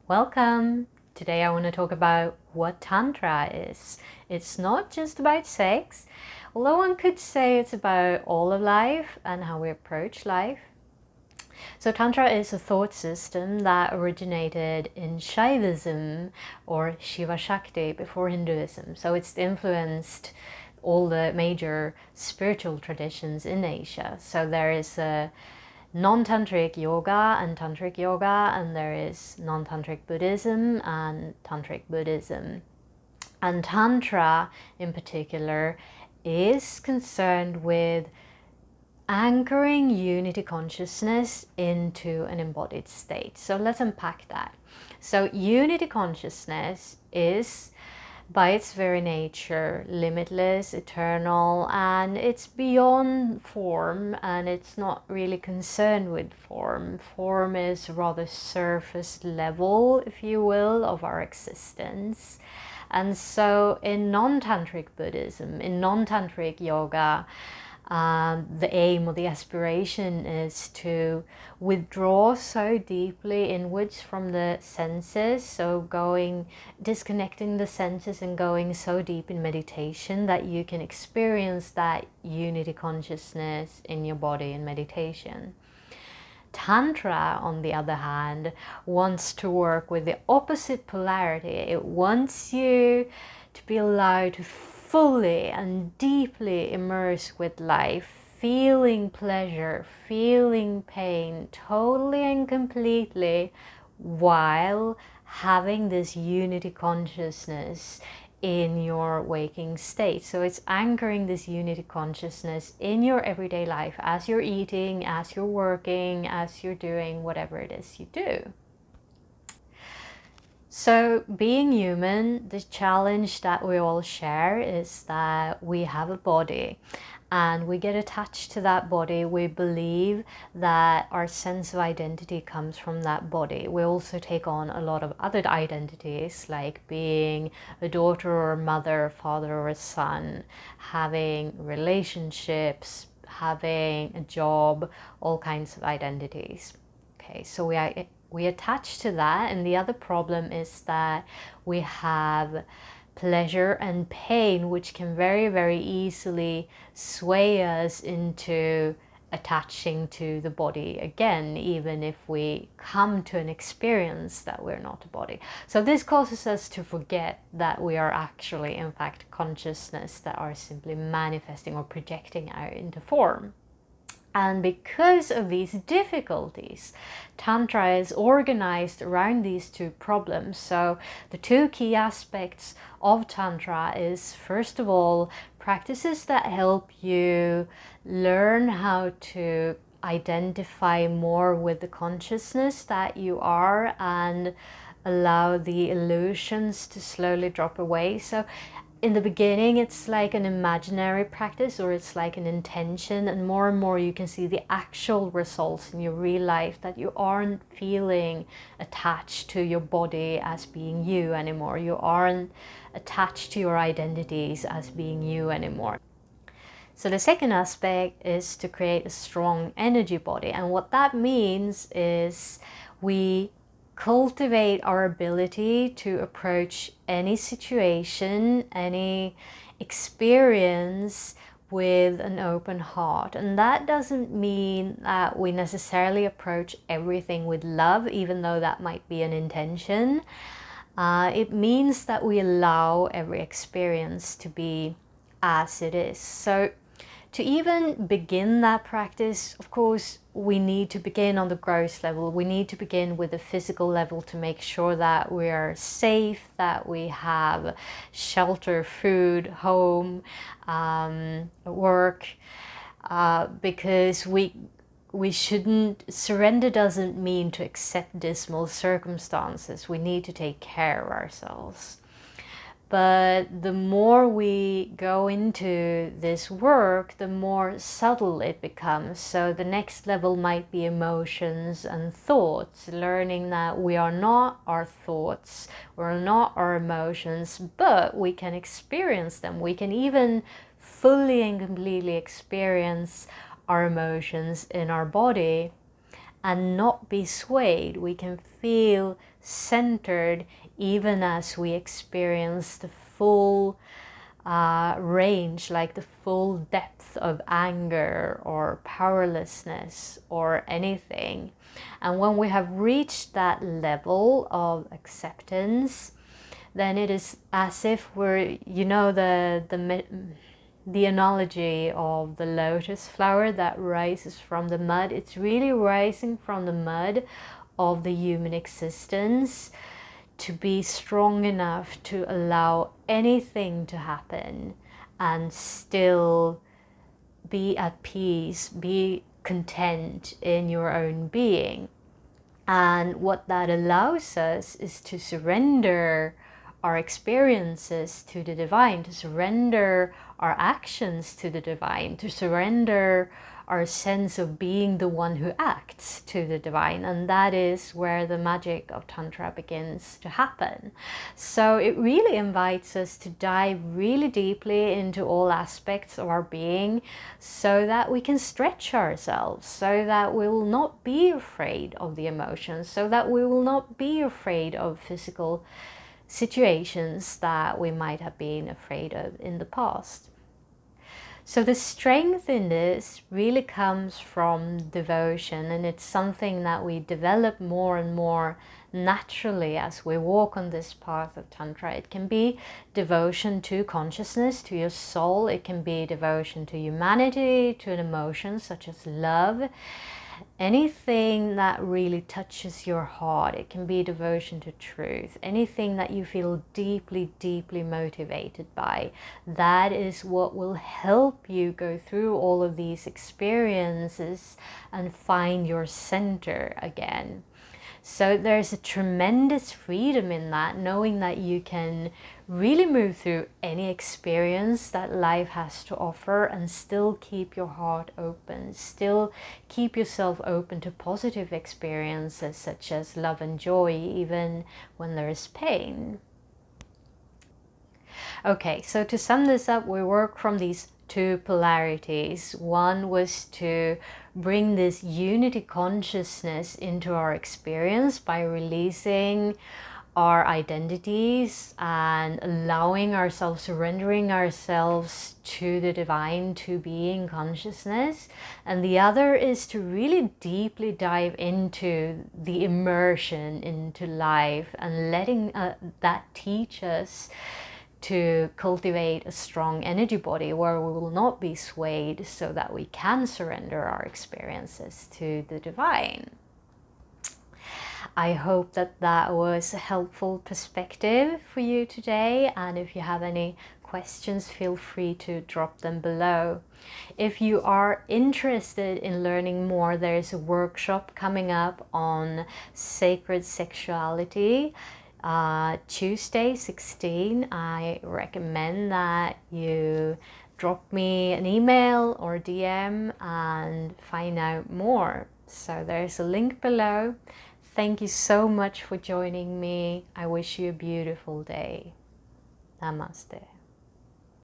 Welcome! Today I want to talk about what Tantra is. It's not just about sex, although one could say it's about all of life and how we approach life. So Tantra is a thought system that originated in Shaivism or Shiva Shakti before Hinduism. So it's influenced all the major spiritual traditions in Asia. So there is a non-tantric yoga and tantric yoga, and there is non-tantric Buddhism and tantric Buddhism. And Tantra in particular is concerned with anchoring unity consciousness into an embodied state. So let's unpack that. So unity consciousness is, by its very nature, limitless, eternal, and it's beyond form, and it's not really concerned with form. Form is rather surface level, if you will, of our existence. And so in non-tantric Buddhism, in non-tantric yoga, the aim or the aspiration is to withdraw so deeply inwards from the senses, so disconnecting the senses and going so deep in meditation that you can experience that unity consciousness in your body in meditation. Tantra, on the other hand, wants to work with the opposite polarity. It wants you to be allowed to fully and deeply immerse with life, feeling pleasure, feeling pain, totally and completely, while having this unity consciousness in your waking state. So it's anchoring this unity consciousness in your everyday life as you're eating, as you're working, as you're doing whatever it is you do. So being human, the challenge that we all share is that we have a body and we get attached to that body. We believe that our sense of identity comes from that body. We also take on a lot of other identities, like being a daughter or a mother, a father or a son, having relationships, having a job, all kinds of identities. Okay, so we attach to that, and the other problem is that we have pleasure and pain, which can very, very easily sway us into attaching to the body again, even if we come to an experience that we're not a body. So this causes us to forget that we are actually, in fact, consciousness that are simply manifesting or projecting out into form. And because of these difficulties, Tantra is organized around these two problems. So the two key aspects of Tantra is, first of all, practices that help you learn how to identify more with the consciousness that you are and allow the illusions to slowly drop away. So in the beginning, it's like an imaginary practice, or it's like an intention, and more you can see the actual results in your real life, that you aren't feeling attached to your body as being you anymore. You aren't attached to your identities as being you anymore. So the second aspect is to create a strong energy body, and what that means is we cultivate our ability to approach any situation, any experience with an open heart. And that doesn't mean that we necessarily approach everything with love, even though that might be an intention. It means that we allow every experience to be as it is. So to even begin that practice, of course, we need to begin on the gross level. We need to begin with the physical level to make sure that we are safe, that we have shelter, food, home, work, because we shouldn't, surrender doesn't mean to accept dismal circumstances. We need to take care of ourselves. But the more we go into this work, the more subtle it becomes. So the next level might be emotions and thoughts, learning that we are not our thoughts, we're not our emotions, but we can experience them. We can even fully and completely experience our emotions in our body and not be swayed. We can feel centered, even as we experience the full range, like the full depth of anger or powerlessness or anything. And when we have reached that level of acceptance, then it is as if we're, you know, the analogy of the lotus flower that rises from the mud. It's really rising from the mud of the human existence to be strong enough to allow anything to happen and still be at peace, be content in your own being. And what that allows us is to surrender our experiences to the divine, to surrender our actions to the divine, to surrender our sense of being the one who acts to the divine. And that is where the magic of Tantra begins to happen. So it really invites us to dive really deeply into all aspects of our being so that we can stretch ourselves, so that we will not be afraid of the emotions, so that we will not be afraid of physical situations that we might have been afraid of in the past. So the strength in this really comes from devotion, and it's something that we develop more and more naturally as we walk on this path of Tantra. It can be devotion to consciousness, to your soul. It can be devotion to humanity, to an emotion such as love. Anything that really touches your heart. It can be devotion to truth. Anything that you feel deeply, deeply motivated by. That is what will help you go through all of these experiences and find your center again. So there's a tremendous freedom in that, knowing that you can really move through any experience that life has to offer and still keep your heart open, still keep yourself open to positive experiences such as love and joy, even when there is pain. Okay, so to sum this up, we work from these two polarities. One was to bring this unity consciousness into our experience by releasing our identities and allowing ourselves, surrendering ourselves to the divine, to being consciousness. And the other is to really deeply dive into the immersion into life and letting that teach us to cultivate a strong energy body where we will not be swayed, so that we can surrender our experiences to the divine. I hope that that was a helpful perspective for you today, and if you have any questions, feel free to drop them below. If you are interested in learning more, there is a workshop coming up on sacred sexuality. Tuesday 16. I recommend that you drop me an email or DM and find out more. So there's a link below. Thank you so much for joining me. I wish you a beautiful day. Namaste.